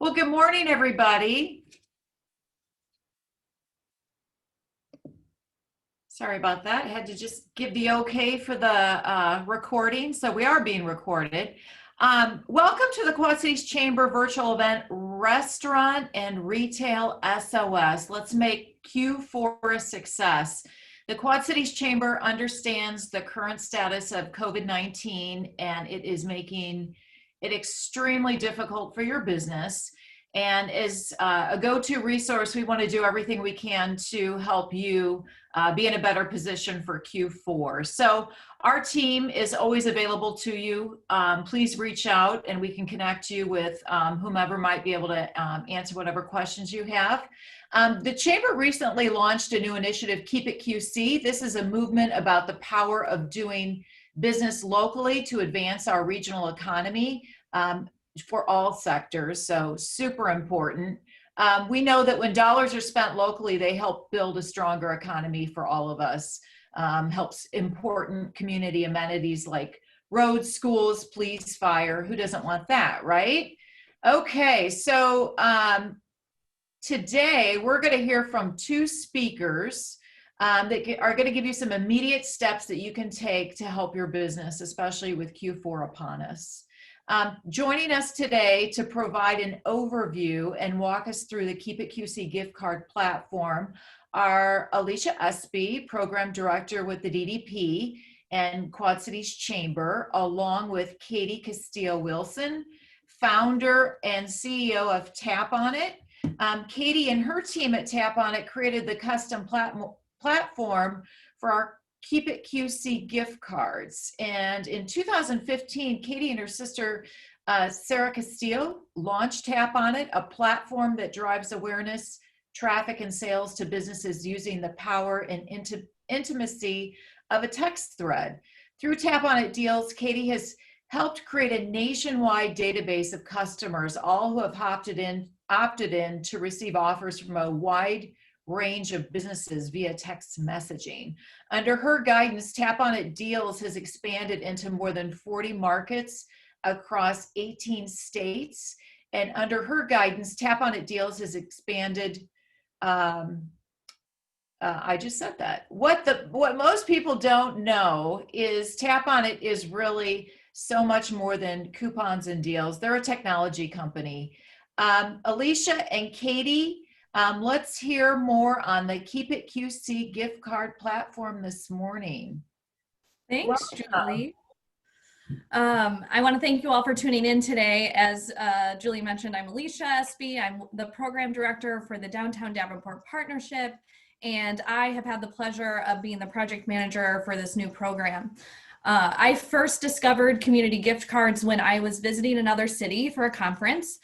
Well, good morning, everybody. Sorry about that. I had to just give the okay for the recording. So we are being recorded. Welcome to the Quad Cities Chamber virtual event, Restaurant and Retail SOS. Let's make Q4 a success. The Quad Cities Chamber understands the current status of COVID-19, and it is making it extremely difficult for your business. And as a go-to resource, we want to do everything we can to help you be in a better position for Q4. So our team is always available to you. Please reach out and we can connect you with whomever might be able to answer whatever questions you have. The Chamber recently launched a new initiative, Keep It QC. This is a movement about the power of doing business locally to advance our regional economy. For all sectors, so super important. We know that when dollars are spent locally, they help build a stronger economy for all of us. Helps important community amenities like roads, schools, police, fire. Who doesn't want that, right? Okay, so today we're going to hear from two speakers that are going to give you some immediate steps that you can take to help your business, especially with Q4 upon us. Joining us today to provide an overview and walk us through the Keep It QC gift card platform are Alicia Espy, Program Director with the DDP and Quad Cities Chamber, along with Katie Castillo-Wilson, Founder and CEO of Tap On It. Katie and her team at Tap On It created the custom platform for our Keep It QC gift cards. And in 2015, Katie and her sister, Sarah Castillo, launched Tap On It, a platform that drives awareness, traffic, and sales to businesses using the power and intimacy of a text thread. Through Tap On It deals, Katie has helped create a nationwide database of customers, all who have opted in to receive offers from a wide range of businesses via text messaging. Under her guidance, Tap On It Deals has expanded into more than 40 markets across 18 states. And under her guidance, Tap On It Deals has expanded, I just said that. What most people don't know is Tap On It is really so much more than coupons and deals. They're a technology company. Alicia and Katie, let's hear more on the Keep It QC gift card platform this morning. Thanks, Julie. I want to thank you all for tuning in today. As Julie mentioned, I'm Alicia Espy. I'm the Program Director for the Downtown Davenport Partnership, and I have had the pleasure of being the Project Manager for this new program. I first discovered community gift cards when I was visiting another city for a conference.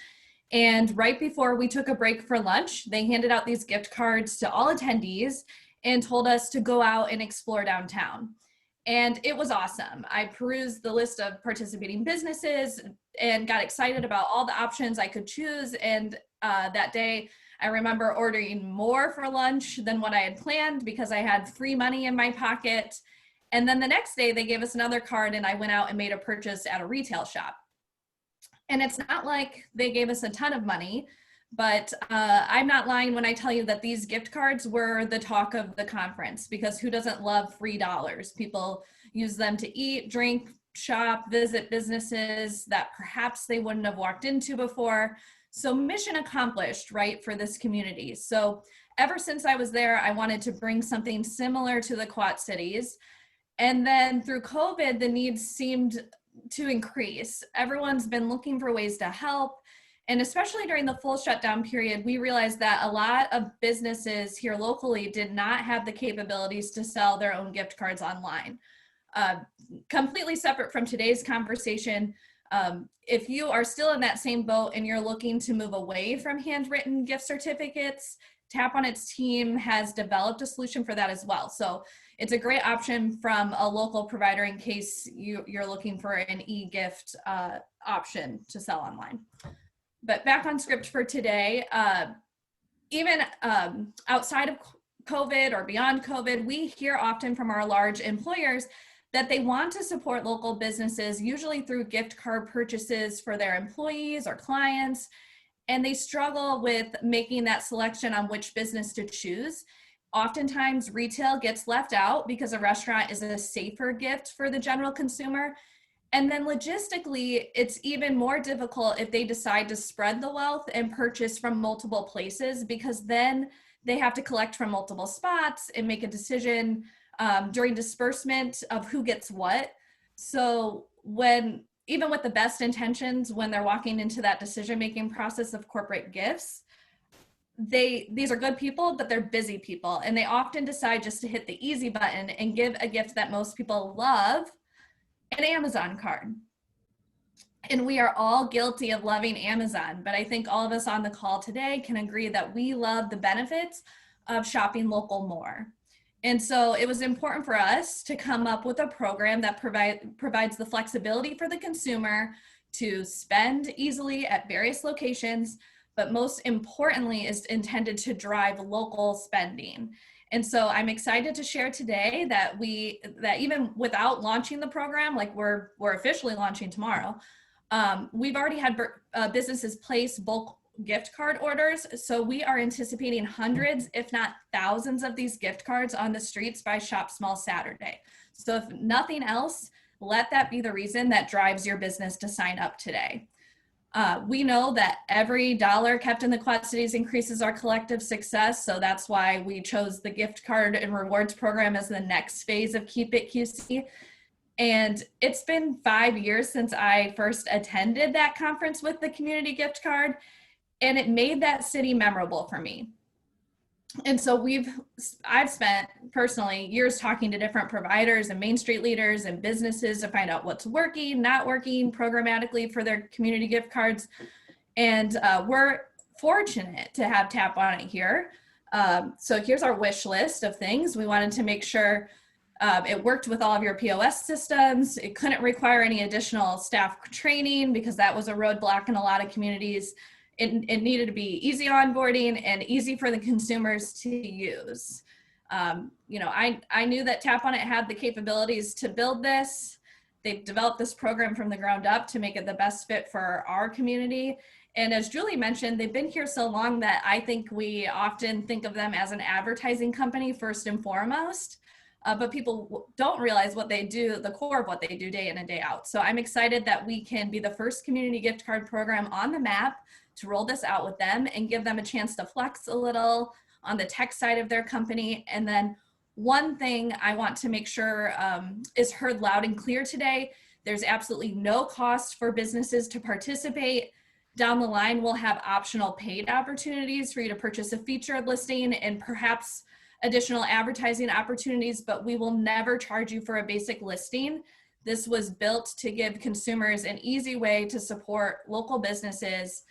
And right before we took a break for lunch, they handed out these gift cards to all attendees and told us to go out and explore downtown. And it was awesome. I perused the list of participating businesses and got excited about all the options I could choose. And that day, I remember ordering more for lunch than what I had planned because I had free money in my pocket. And then the next day, they gave us another card and I went out and made a purchase at a retail shop. And it's not like they gave us a ton of money, but I'm not lying when I tell you that these gift cards were the talk of the conference, because who doesn't love free dollars? People use them to eat, drink, shop, visit businesses that perhaps they wouldn't have walked into before. So mission accomplished, right, for this community. So ever since I was there, I wanted to bring something similar to the Quad Cities. And then through COVID, the needs seemed to increase. Everyone's been looking for ways to help. And especially during the full shutdown period, we realized that a lot of businesses here locally did not have the capabilities to sell their own gift cards online. Completely separate from today's conversation, if you are still in that same boat and you're looking to move away from handwritten gift certificates, Tap On Its team has developed a solution for that as well. So it's a great option from a local provider in case you're looking for an e-gift option to sell online. But back on script for today, even outside of COVID or beyond COVID, we hear often from our large employers that they want to support local businesses, usually through gift card purchases for their employees or clients. and they struggle with making that selection on which business to choose. Oftentimes retail gets left out because a restaurant is a safer gift for the general consumer. And then logistically, it's even more difficult if they decide to spread the wealth and purchase from multiple places, because then they have to collect from multiple spots and make a decision during disbursement of who gets what. So even with the best intentions, when they're walking into that decision-making process of corporate gifts, these are good people, but they're busy people. And they often decide just to hit the easy button and give a gift that most people love, an Amazon card. And we are all guilty of loving Amazon, but I think all of us on the call today can agree that we love the benefits of shopping local more. And so it was important for us to come up with a program that provides the flexibility for the consumer to spend easily at various locations, but most importantly is intended to drive local spending. And so I'm excited to share today that even without launching the program, like we're officially launching tomorrow, we've already had businesses place bulk gift card orders. So we are anticipating hundreds, if not thousands, of these gift cards on the streets by Shop Small Saturday. So if nothing else, let that be the reason that drives your business to sign up today. We know that every dollar kept in the Quad Cities increases our collective success. So that's why we chose the gift card and rewards program as the next phase of Keep It QC. And it's been 5 years since I first attended that conference with the community gift card, and it made that city memorable for me. And so I've spent personally years talking to different providers and Main Street leaders and businesses to find out what's working, not working programmatically for their community gift cards. And we're fortunate to have Tap On It here. So here's our wish list of things. We wanted to make sure it worked with all of your POS systems. It couldn't require any additional staff training because that was a roadblock in a lot of communities. It needed to be easy onboarding and easy for the consumers to use. I knew that Tap On It had the capabilities to build this. They've developed this program from the ground up to make it the best fit for our community. And as Julie mentioned, they've been here so long that I think we often think of them as an advertising company first and foremost. But people don't realize what they do, the core of what they do day in and day out. So I'm excited that we can be the first community gift card program on the map to roll this out with them and give them a chance to flex a little on the tech side of their company. And then one thing I want to make sure is heard loud and clear today, there's absolutely no cost for businesses to participate. Down the line, we'll have optional paid opportunities for you to purchase a featured listing and perhaps additional advertising opportunities, but we will never charge you for a basic listing. This was built to give consumers an easy way to support local businesses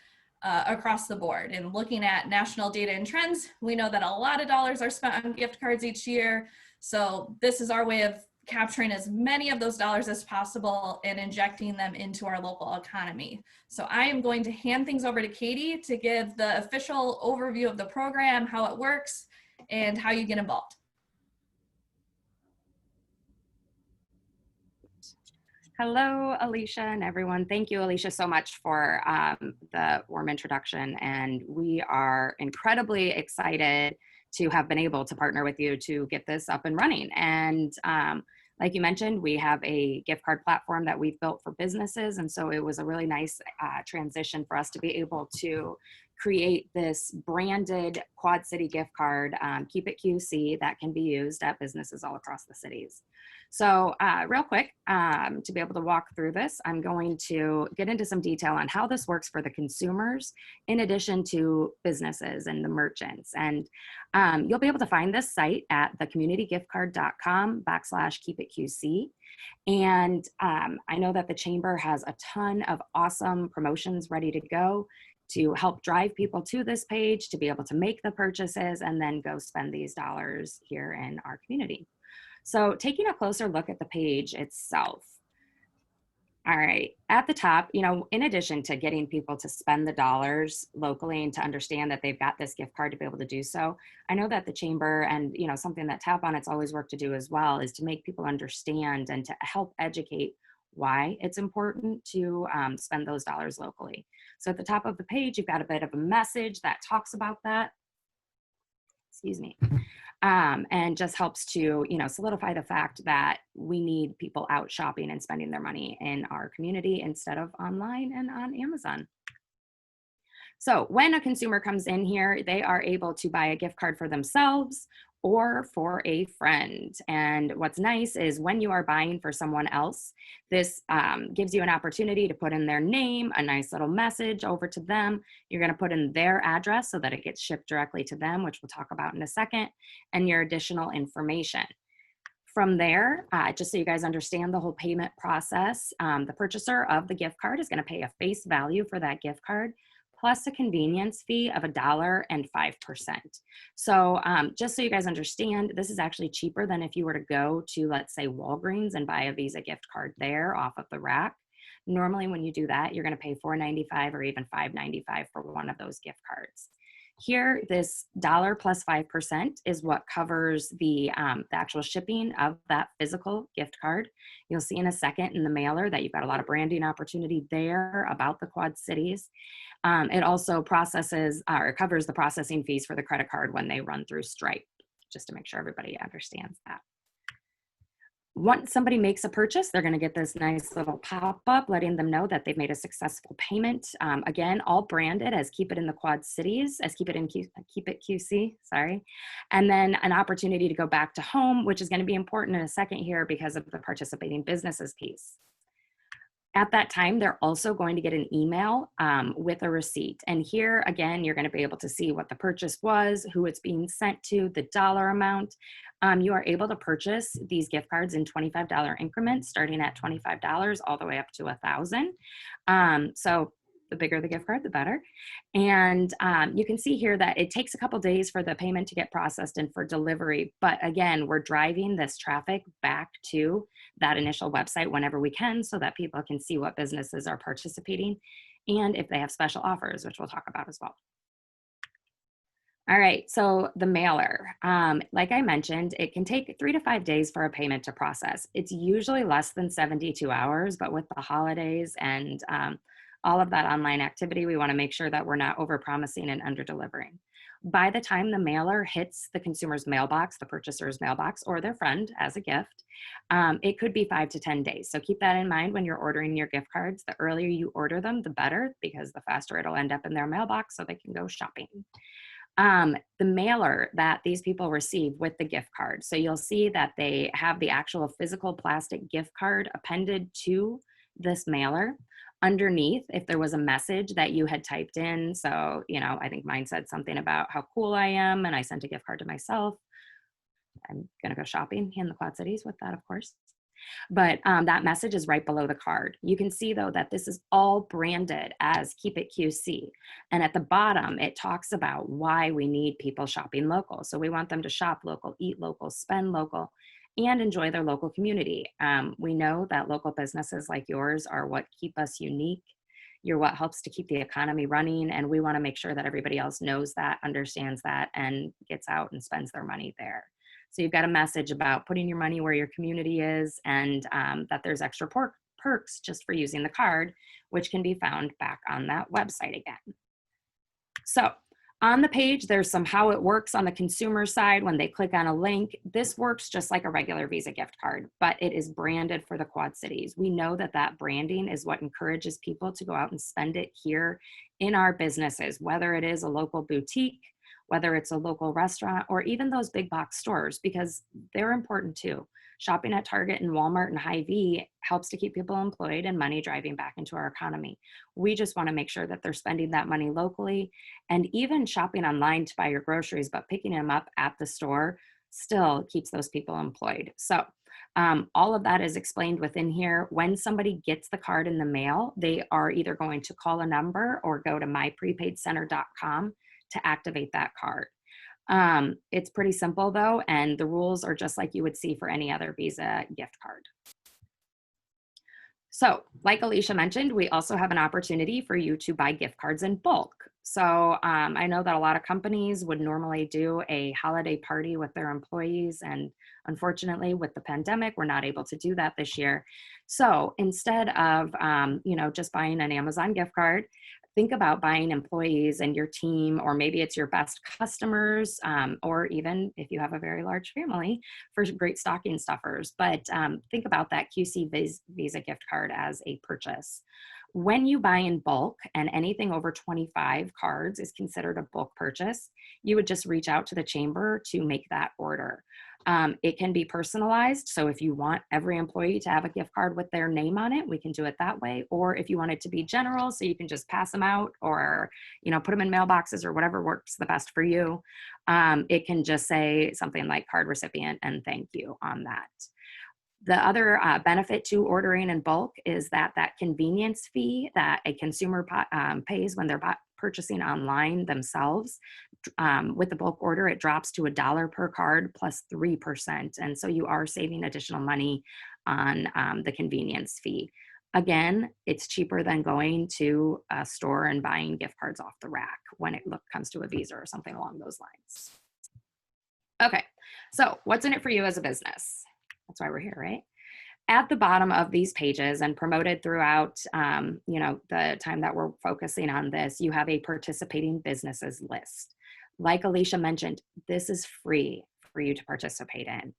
across the board. And looking at national data and trends, we know that a lot of dollars are spent on gift cards each year. So this is our way of capturing as many of those dollars as possible and injecting them into our local economy. So I am going to hand things over to Katie to give the official overview of the program, how it works, and how you get involved. Hello, Alicia and everyone. Thank you, Alicia, so much for the warm introduction. And we are incredibly excited to have been able to partner with you to get this up and running. And like you mentioned, we have a gift card platform that we've built for businesses. And so it was a really nice transition for us to be able to create this branded Quad City gift card, Keep It QC, that can be used at businesses all across the cities. So real quick, to be able to walk through this, I'm going to get into some detail on how this works for the consumers, in addition to businesses and the merchants. And you'll be able to find this site at thecommunitygiftcard.com/keepitqc. And I know that the Chamber has a ton of awesome promotions ready to go to help drive people to this page to be able to make the purchases and then go spend these dollars here in our community. So taking a closer look at the page itself. All right, at the top, in addition to getting people to spend the dollars locally and to understand that they've got this gift card to be able to do so, I know that the Chamber and, something that Tap On It's always worked to do as well is to make people understand and to help educate why it's important to spend those dollars locally. So at the top of the page, you've got a bit of a message that talks about that. Excuse me. And just helps to, solidify the fact that we need people out shopping and spending their money in our community instead of online and on Amazon. So when a consumer comes in here, they are able to buy a gift card for themselves or for a friend. And what's nice is when you are buying for someone else, this gives you an opportunity to put in their name, a nice little message over to them. You're going to put in their address so that it gets shipped directly to them, which we'll talk about in a second, and your additional information. From there, just so you guys understand the whole payment process, the purchaser of the gift card is going to pay a face value for that gift card plus a convenience fee of $1.05. So just so you guys understand, this is actually cheaper than if you were to go to, let's say, Walgreens and buy a Visa gift card there off of the rack. Normally, when you do that, you're going to pay $4.95 or even $5.95 for one of those gift cards. Here, this $1 plus 5% is what covers the actual shipping of that physical gift card. You'll see in a second in the mailer that you've got a lot of branding opportunity there about the Quad Cities. It also processes or covers the processing fees for the credit card when they run through Stripe, just to make sure everybody understands that. Once somebody makes a purchase, they're going to get this nice little pop-up letting them know that they've made a successful payment. Again, all branded as Keep It in the Quad Cities, as Keep It QC, sorry. And then an opportunity to go back to home, which is going to be important in a second here because of the participating businesses piece. At that time, they're also going to get an email with a receipt. And here, again, you're going to be able to see what the purchase was, who it's being sent to, the dollar amount. You are able to purchase these gift cards in $25 increments, starting at $25 all the way up to $1,000. So the bigger the gift card, the better. And you can see here that it takes a couple days for the payment to get processed and for delivery. But again, we're driving this traffic back to that initial website whenever we can so that people can see what businesses are participating and if they have special offers, which we'll talk about as well. All right, so the mailer, like I mentioned, it can take 3 to 5 days for a payment to process. It's usually less than 72 hours, but with the holidays and all of that online activity, we want to make sure that we're not over-promising and under-delivering. By the time the mailer hits the consumer's mailbox, the purchaser's mailbox, or their friend as a gift, it could be 5 to 10 days. So keep that in mind when you're ordering your gift cards. The earlier you order them, the better, because the faster it'll end up in their mailbox so they can go shopping. The mailer that these people receive with the gift card. So you'll see that they have the actual physical plastic gift card appended to this mailer. Underneath, if there was a message that you had typed in, so, I think mine said something about how cool I am, and I sent a gift card to myself. I'm going to go shopping in the Quad Cities with that, of course. But that message is right below the card. You can see, though, that this is all branded as Keep It QC. And at the bottom, it talks about why we need people shopping local. So we want them to shop local, eat local, spend local, and enjoy their local community. We know that local businesses like yours are what keep us unique. You're what helps to keep the economy running. And we want to make sure that everybody else knows that, understands that, and gets out and spends their money there. So you've got a message about putting your money where your community is and that there's extra perks just for using the card, which can be found back on that website again. So on the page, there's some how it works on the consumer side when they click on a link. This works just like a regular Visa gift card, but it is branded for the Quad Cities. We know that that branding is what encourages people to go out and spend it here in our businesses, whether it is a local boutique, whether it's a local restaurant, or even those big box stores, because they're important too. Shopping at Target and Walmart and Hy-Vee helps to keep people employed and money driving back into our economy. We just want to make sure that they're spending that money locally, and even shopping online to buy your groceries, but picking them up at the store still keeps those people employed. So all of that is explained within here. When somebody gets the card in the mail, they are either going to call a number or go to myprepaidcenter.com to activate that card. It's pretty simple though, and the rules are just like you would see for any other Visa gift card. So like Alicia mentioned, we also have an opportunity for you to buy gift cards in bulk. So I know that a lot of companies would normally do a holiday party with their employees, and unfortunately with the pandemic, we're not able to do that this year. So instead of just buying an Amazon gift card, think about buying employees and your team, or maybe it's your best customers, or even if you have a very large family, for great stocking stuffers. But think about that QC Visa gift card as a purchase. When you buy in bulk, and anything over 25 cards is considered a bulk purchase, you would just reach out to the chamber to make that order. It can be personalized. So if you want every employee to have a gift card with their name on it, we can do it that way. Or if you want it to be general, so you can just pass them out, or, you know, put them in mailboxes, or whatever works the best for you. It can just say something like card recipient and thank you on that. The other benefit to ordering in bulk is that convenience fee that a consumer pays when they're purchasing online themselves, with the bulk order, it drops to $1 per card plus 3%. And so you are saving additional money on the convenience fee. Again, it's cheaper than going to a store and buying gift cards off the rack when it comes to a Visa or something along those lines. Okay, so what's in it for you as a business? That's why we're here, right? At the bottom of these pages, and promoted throughout, the time that we're focusing on this, you have a participating businesses list. Like Alicia mentioned, this is free for you to participate in.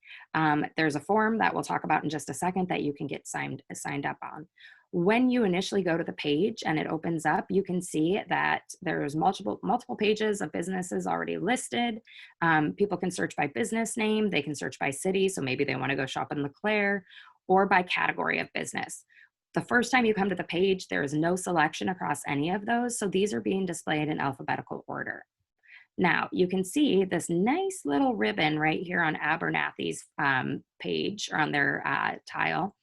There's a form that we'll talk about in just a second that you can get signed up on. When you initially go to the page and it opens up, you can see that there's multiple pages of businesses already listed. People can search by business name, they can search by city, so maybe they want to go shop in LeClaire, or by category of business. The first time you come to the page, there is no selection across any of those, so these are being displayed in alphabetical order. Now, you can see this nice little ribbon right here on Abernathy's page, or on their tile.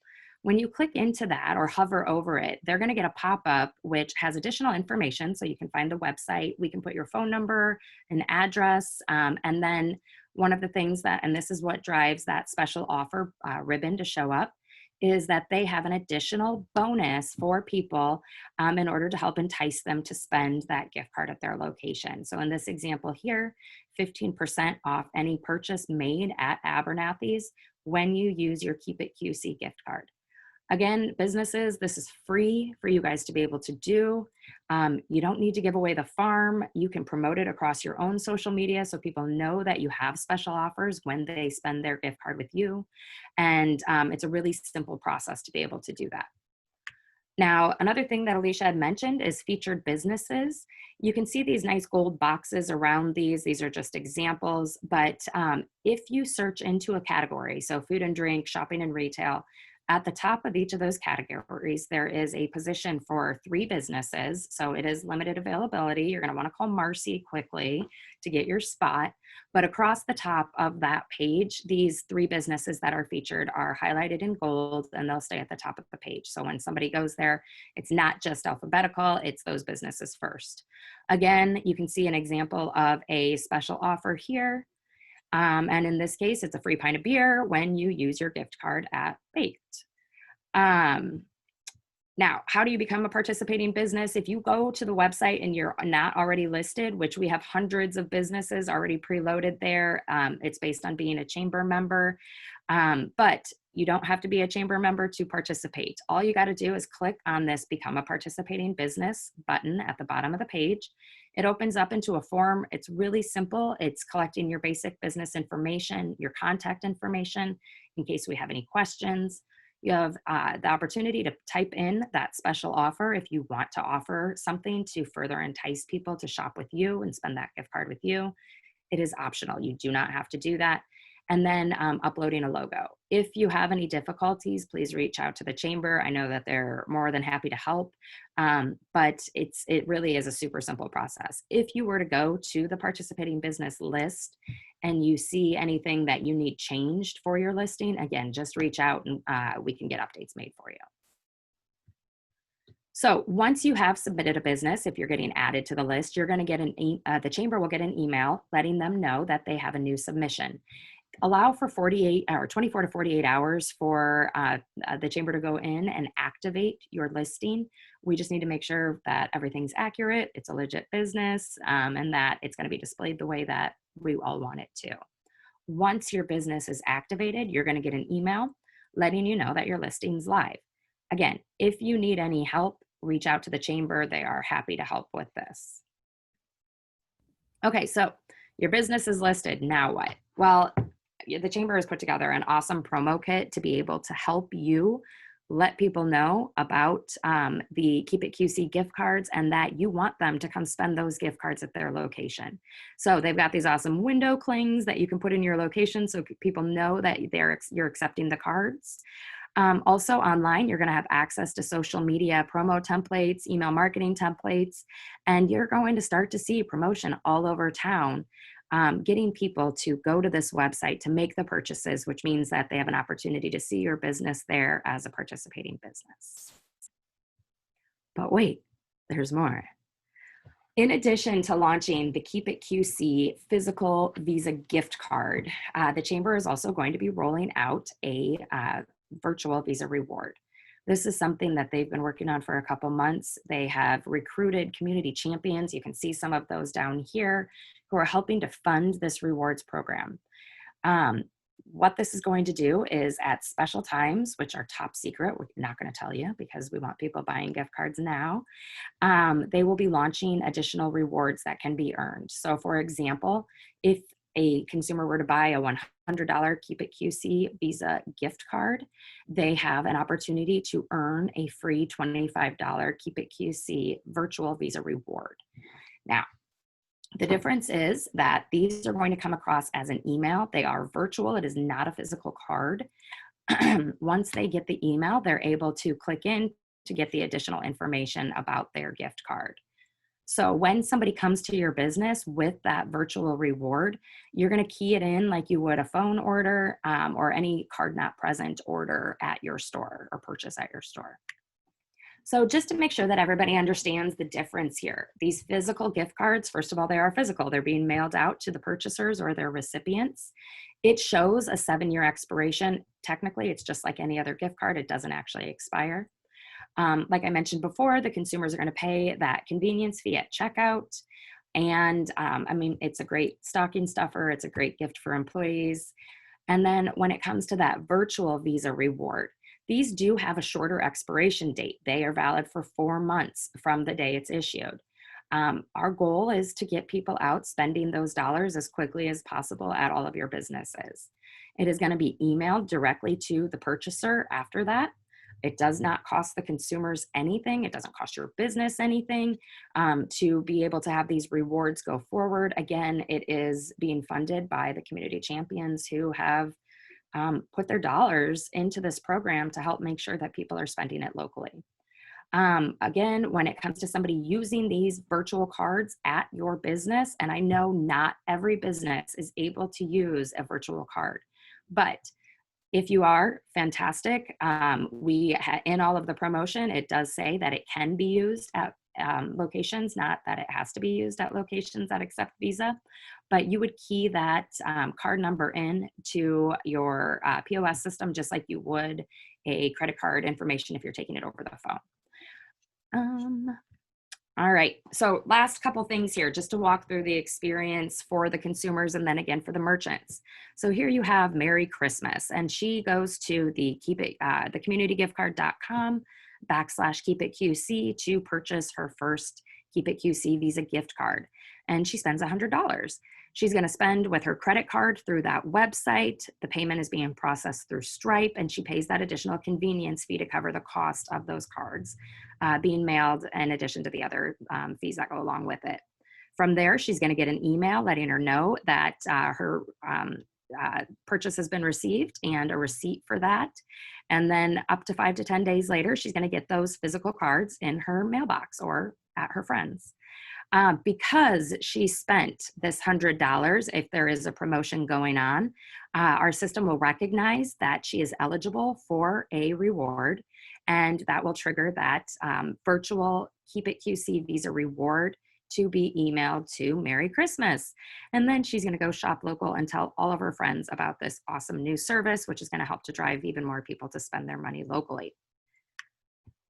When you click into that or hover over it, they're going to get a pop-up which has additional information. So you can find the website, we can put your phone number, an address, and then one of the things that, and this is what drives that special offer ribbon to show up, is that they have an additional bonus for people in order to help entice them to spend that gift card at their location. So in this example here, 15% off any purchase made at Abernathy's when you use your Keep It QC gift card. Again, businesses, this is free for you guys to be able to do. You don't need to give away the farm. You can promote it across your own social media so people know that you have special offers when they spend their gift card with you. And it's a really simple process to be able to do that. Now, another thing that Alicia had mentioned is featured businesses. You can see these nice gold boxes around these. These are just examples, but if you search into a category, so food and drink, shopping and retail, at the top of each of those categories, there is a position for 3 businesses. So it is limited availability. You're going to want to call Marcy quickly to get your spot. But across the top of that page, these 3 businesses that are featured are highlighted in gold, and they'll stay at the top of the page. So when somebody goes there, it's not just alphabetical, it's those businesses first. Again, you can see an example of a special offer here. And in this case, it's a free pint of beer when you use your gift card at Baked. Now, how do you become a participating business? If you go to the website and you're not already listed, which we have hundreds of businesses already preloaded there, it's based on being a chamber member, but you don't have to be a chamber member to participate. All you got to do is click on this Become a Participating Business button at the bottom of the page. It opens up into a form. It's really simple. It's collecting your basic business information, your contact information in case we have any questions. You have the opportunity to type in that special offer if you want to offer something to further entice people to shop with you and spend that gift card with you. It is optional. You do not have to do that. And then uploading a logo. If you have any difficulties, please reach out to the chamber. I know that they're more than happy to help, but it really is a super simple process. If you were to go to the participating business list and you see anything that you need changed for your listing, again, just reach out and we can get updates made for you. So once you have submitted a business, if you're getting added to the list, you're going to get the chamber will get an email letting them know that they have a new submission. Allow for 24 to 48 hours for the chamber to go in and activate your listing. We just need to make sure that everything's accurate, it's a legit business, and that it's going to be displayed the way that we all want it to. Once your business is activated, you're going to get an email letting you know that your listing's live. Again, if you need any help, reach out to the chamber. They are happy to help with this. Okay, so your business is listed. Now what? Well, the chamber has put together an awesome promo kit to be able to help you let people know about the Keep It QC gift cards and that you want them to come spend those gift cards at their location. So they've got these awesome window clings that you can put in your location so people know that you're accepting the cards. Also online, you're going to have access to social media promo templates, email marketing templates, and you're going to start to see promotion all over town, getting people to go to this website to make the purchases, which means that they have an opportunity to see your business there as a participating business. But wait, there's more. In addition to launching the Keep It QC physical Visa gift card, the Chamber is also going to be rolling out a virtual Visa reward. This is something that they've been working on for a couple months. They have recruited community champions. You can see some of those down here who are helping to fund this rewards program. What this is going to do is at special times, which are top secret, we're not going to tell you because we want people buying gift cards now, they will be launching additional rewards that can be earned. So for example, if a consumer were to buy a $100 Keep It QC Visa gift card, they have an opportunity to earn a free $25 Keep It QC virtual Visa reward. Now, the difference is that these are going to come across as an email. They are virtual. It is not a physical card. Once they get the email, they're able to click in to get the additional information about their gift card. So when somebody comes to your business with that virtual reward, you're going to key it in like you would a phone order or any card not present order at your store or purchase at your store. So just to make sure that everybody understands the difference here, these physical gift cards, first of all, they are physical. They're being mailed out to the purchasers or their recipients. It shows a 7-year expiration. Technically, it's just like any other gift card. It doesn't actually expire. Like I mentioned before, the consumers are going to pay that convenience fee at checkout. And I mean, it's a great stocking stuffer. It's a great gift for employees. And then when it comes to that virtual Visa reward, these do have a shorter expiration date. They are valid for 4 months from the day it's issued. Our goal is to get people out spending those dollars as quickly as possible at all of your businesses. It is going to be emailed directly to the purchaser after that. It does not cost the consumers anything. It doesn't cost your business anything to be able to have these rewards go forward. Again, it is being funded by the community champions who have put their dollars into this program to help make sure that people are spending it locally. Again, when it comes to somebody using these virtual cards at your business, and I know not every business is able to use a virtual card, but if you are, fantastic. In all of the promotion, it does say that it can be used at locations, not that it has to be used at locations that accept Visa, but you would key that card number in to your POS system, just like you would a credit card information if you're taking it over the phone. All right, so last couple things here, just to walk through the experience for the consumers and then again for the merchants. So here you have Merry Christmas, and she goes to the the communitygiftcard.com/keepitqc to purchase her first Keep It QC Visa gift card, and she spends $100. She's going to spend with her credit card through that website. The payment is being processed through Stripe, and she pays that additional convenience fee to cover the cost of those cards being mailed in addition to the other fees that go along with it. From there, she's going to get an email letting her know that her purchase has been received and a receipt for that. And then up to 5 to 10 days later, she's going to get those physical cards in her mailbox or at her friends. Because she spent this $100, if there is a promotion going on, our system will recognize that she is eligible for a reward, and that will trigger that virtual Keep It QC Visa reward to be emailed to Merry Christmas. And then she's going to go shop local and tell all of her friends about this awesome new service, which is going to help to drive even more people to spend their money locally.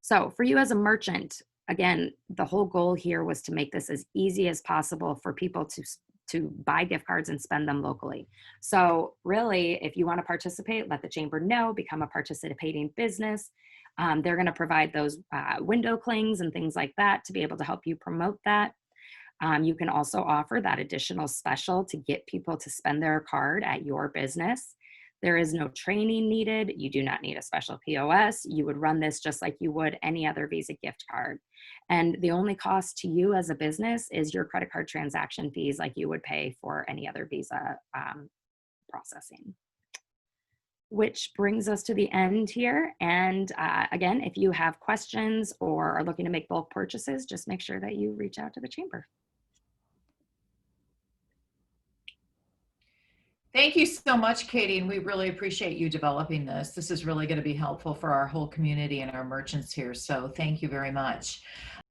So for you as a merchant, again, the whole goal here was to make this as easy as possible for people to buy gift cards and spend them locally. So really, if you want to participate, let the chamber know, become a participating business. They're going to provide those window clings and things like that to be able to help you promote that. You can also offer that additional special to get people to spend their card at your business. There is no training needed. You do not need a special POS. You would run this just like you would any other Visa gift card. And the only cost to you as a business is your credit card transaction fees like you would pay for any other Visa processing. Which brings us to the end here. And again, if you have questions or are looking to make bulk purchases, just make sure that you reach out to the chamber. Thank you so much, Katie, and we really appreciate you developing this. This is really going to be helpful for our whole community and our merchants here, so thank you very much.